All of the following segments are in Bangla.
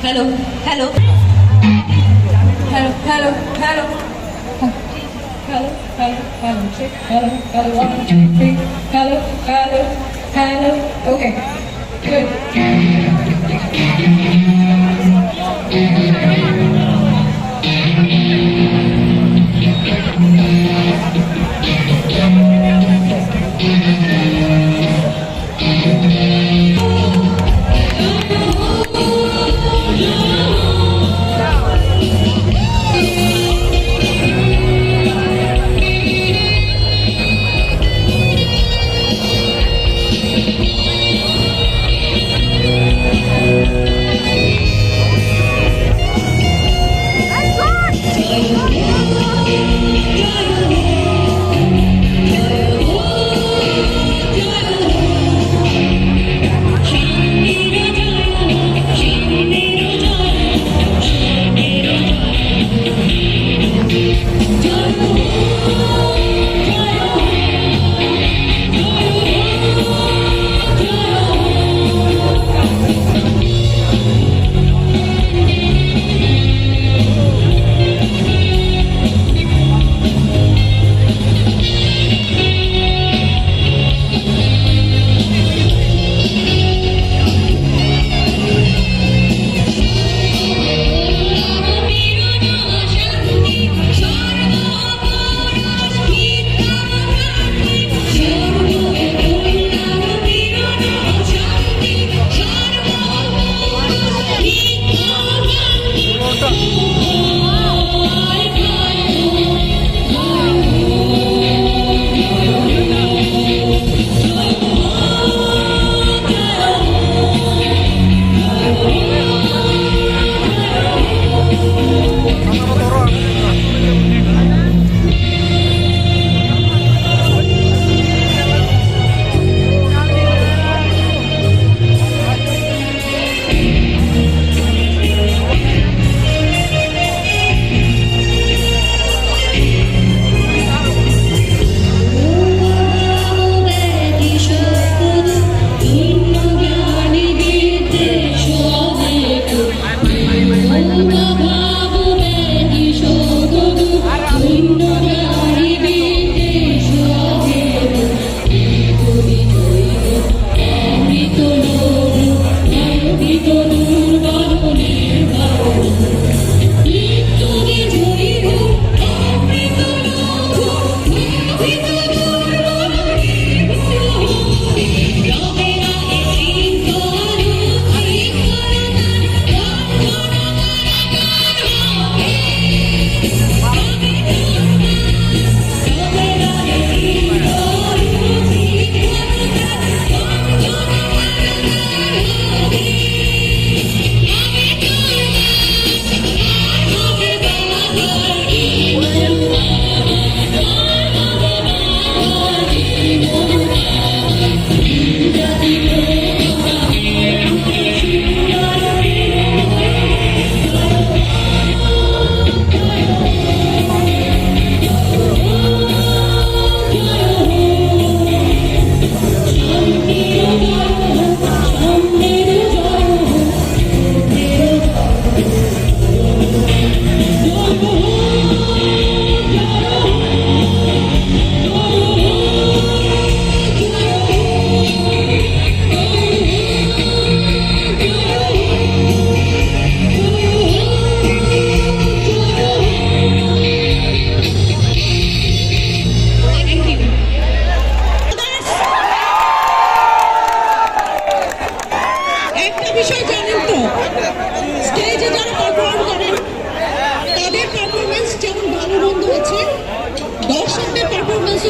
hello, hello, hello, hello, hello. Hello, hello, hello, check, hello, hello, 1, 2, 3, hello, hello, hello. Okay, good.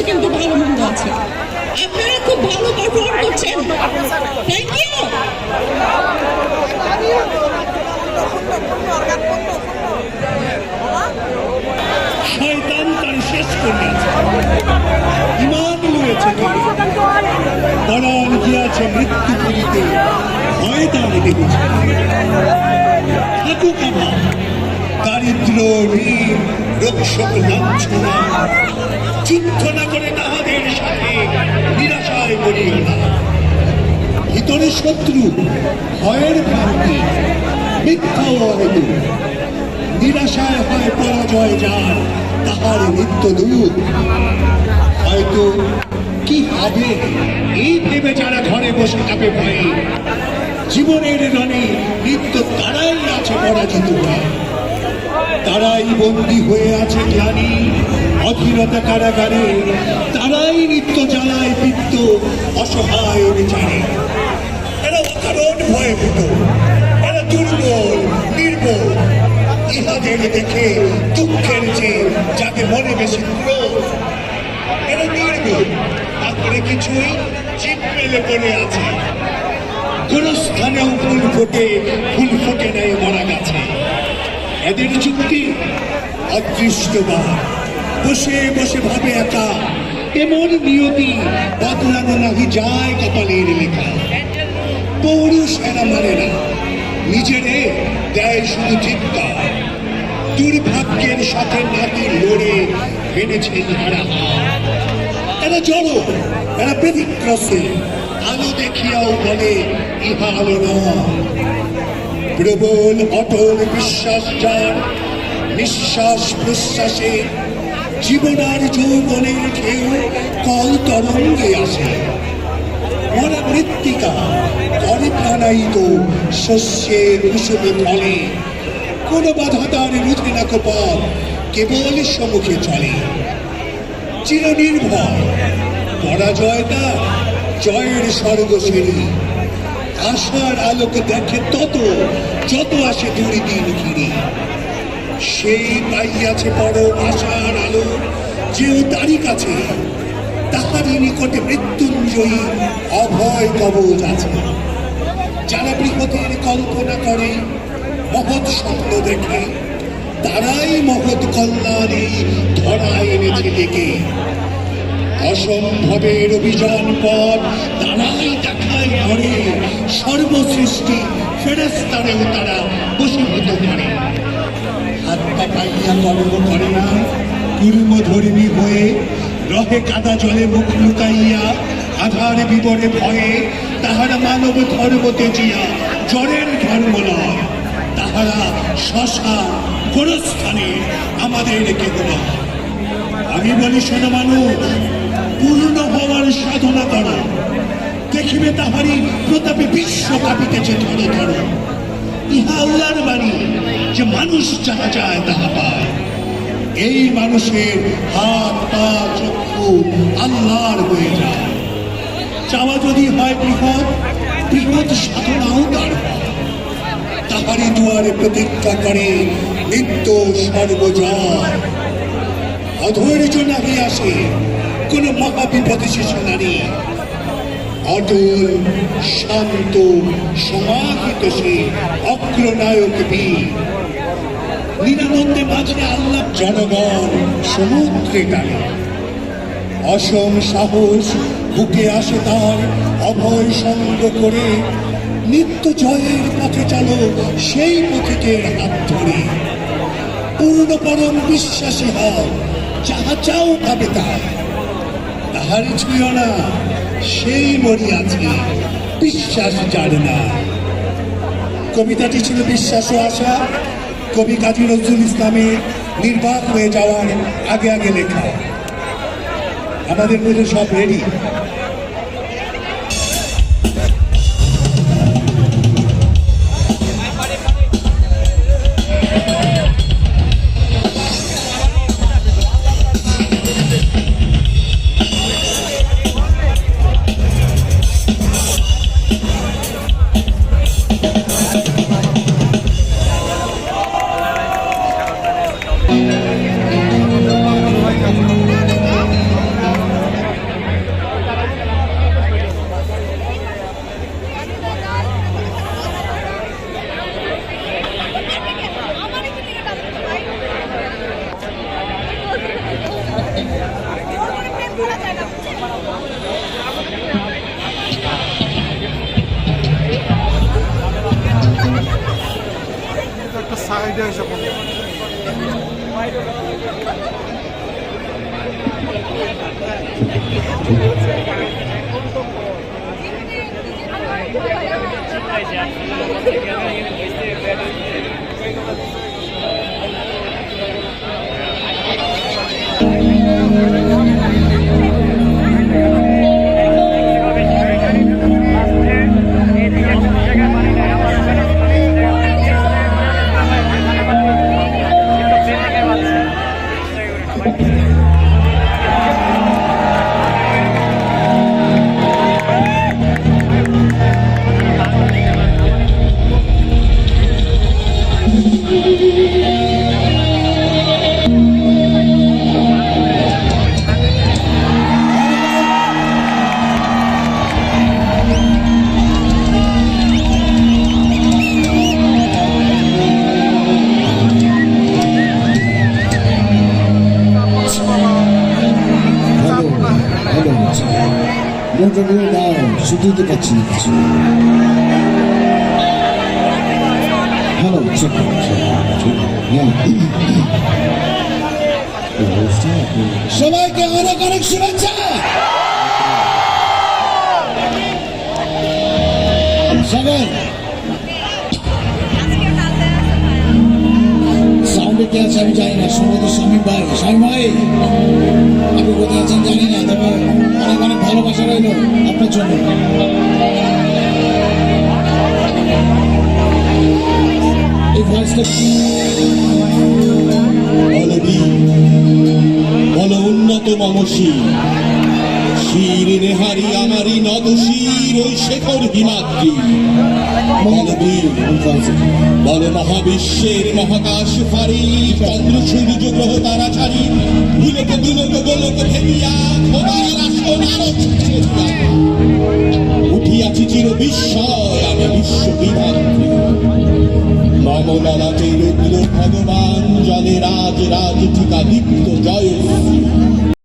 কিন্তু ভালো মন্দ আছে। আপনারা খুব ভালো পারফর্ম করছেন, থ্যাংক ইউ। শয়তান তার শেষ করিয়াছে, ইমান লুয়েছে পরাণ গিয়াছে মৃত্যু করিতে, ভয় তার দেখেছে থাকুক আমার দারিদ্র ঋণ রক্ষক লাঞ্ছনা, যুদ্ধ না করে তাহাদের সাথে নিরাশায় বলিও না। ভিতরে শত্রু ভয়ের ভ্রান্তি, মিথ্যাও হয়তো, নিরাশায় হয় পরাজয় যার, তাহার নিত্য দুঃখ। হয়তো কি হবে এই ভেবে যারা ঘরে বসে থাকে ভয়ে, জীবনের রণে নিত্য তারাই আছে পরাজিত হয়ে, তারাই বন্দী হয়ে আছে গ্লানি অধীরতা কারাগারে, তারাই নিত্য জ্বালায় পিত্ত অসহায় বিচারে। এরা অকারণ ভয়ে ভীত, এরা দুর্বল নির্বল, ইহাদের দেখে দুঃখের চেয়ে যাকে মনে বেশি ক্রোধ। এরা নির্বল, তারপরে কিছুই চিপ মেলে পড়ে আছে, কোন স্থানেও ফুল ফোটে নাই মরা গাছে। এদের চুক্তি অদৃষ্টবার, বসে বসে ভাবে একা, এমন নিয়তি বদলানো নাহি যায় কপালের লেখা। পৌরুষ এরা মানে না, নিজেরে দেয় শুধু চিৎকার, দুর্ভাগ্যের সাথে নাতি লড়ে হেনেছে হারা হাত। এরা জড়ো, এরা ব্যতিক্রমী, আলো দেখিয়াও বলে ইহা আলো নয়। প্রবল অটল বিশ্বাস যার, নিঃশ্বাস প্রশ্বাসে জীবনার যৌবনের ঢেউ কল তরঙ্গে আসে। মরা মৃত্তিকা করে প্রাণায়িত শস্যে কুসুমে ফলে, কোন বাধা তার রুধে না কপাল, কেবল সম্মুখে চলে। চিরনির্ভয় পরাজয়টা জয়ের স্বর্গশিরি, আশার আলোকে দেখে যত আসে দুর্দিন ঘিরে। সেই পাইয়াছে পরম আশার আলো, যেও তারই কাছে, তাহারই নিকটে মৃত্যুঞ্জয়ী অভয় কবচ আছে। যারা বৃহতের কল্পনা করে, মহৎ স্বপ্ন দেখে, তারাই মহৎ কল্যাণে ধরায় এনেছে ডেকে। অসম্ভবের অভিযান পথ তারাই দেখায় ধরে, সর্বসৃষ্টি ফেরেশতারেও তারা বশীভূত করে। হাত পা পাইয়া কর্ম করে না, কুর্মধর্মী হয়ে রহে কাদা জলে মুখ লুকাইয়া, আধার বিবরে ভয়ে তাহারা মানব ধর্ম তেজিয়া, জ্বরের ধর্ম নয় তাহারা শ্মশান গোরস্থানে আমাদের কেহ নয়। আমি বলি শোনো মানুষ, পূর্ণ হওয়ার সাধনা করো, দেখিবে তাহারই প্রতাপে বিশ্ব কাঁপিতেছে ধরো ধরো। ইহা আল্লাহর বাণী যে মানুষ যাহা চায় তাহা পায়। এই মানুষের হাত পা চক্ষু আল্লাহর হয়ে যায়। চাওয়া যদি হয় বৃহৎ সাধনাও তার হয়। তাহারই দুয়ারে প্রতীক্ষা করে নিত্য সর্বজয়। অধৈর্য নাহি আসে কোন মহাবিপদে শিশু নারী, অটল শান্ত সমাহিত সে অগ্রনায়ক বীর। নিরানন্দে মাঝে আল্লাহ জনগণ সমুদ্রে টানে, অসম সাহস বুকে আসে তার অভয় সঙ্গ করে। নিত্য জয়ের পথে চলো সেই পথিকের হাত ধরে, পূর্ণ পরম বিশ্বাসী হও, যাহা চাও পাবে তাই। তাহারই ছুঁয় না সেই মরিয়াছে বিশ্বাস যার না। কবিতাটি ছিল বিশ্বাস ও আশা, কবি কাজী নজরুল ইসলামের নির্বাক হয়ে যাওয়ার আগে আগে লেখা। আমাদের মধ্যে সব রেডি। একটা সাইডে এসে পড়লো। Gracias. বুঝতেই তো পারছি না কিছু। হ্যালো সবাইকে অনেক অনেক শুভেচ্ছা। সবাই সাউন্ডে কে আছে আমি জানি না, সম্ভবত স্বামী ভাই। স্বামী ভাই আপনি কোথায় আছেন জানি না, তবে অনেক অনেক ভালোবাসা রইল আপনার জন্য। এই ভয়েসটা বল উন্নত মমশী শির নেহারি আমারি নত শির ওই শেখর হিমাদ্রি। বল মহাবিশ্বের মহাকাশ ফারি চন্দ্র সূর্য গ্রহ তারা ছাড়ি ভুলকে দুলক গোলক ভেদিয়া খোদার আসন আরো উঠিয়াছি চির বিস্ময় আমি বিশ্ব বিধাত্রী। মমলালাতে রুদ্র ভগবান জলে রাজ রাজ ঠিকা দীপ্ত জয়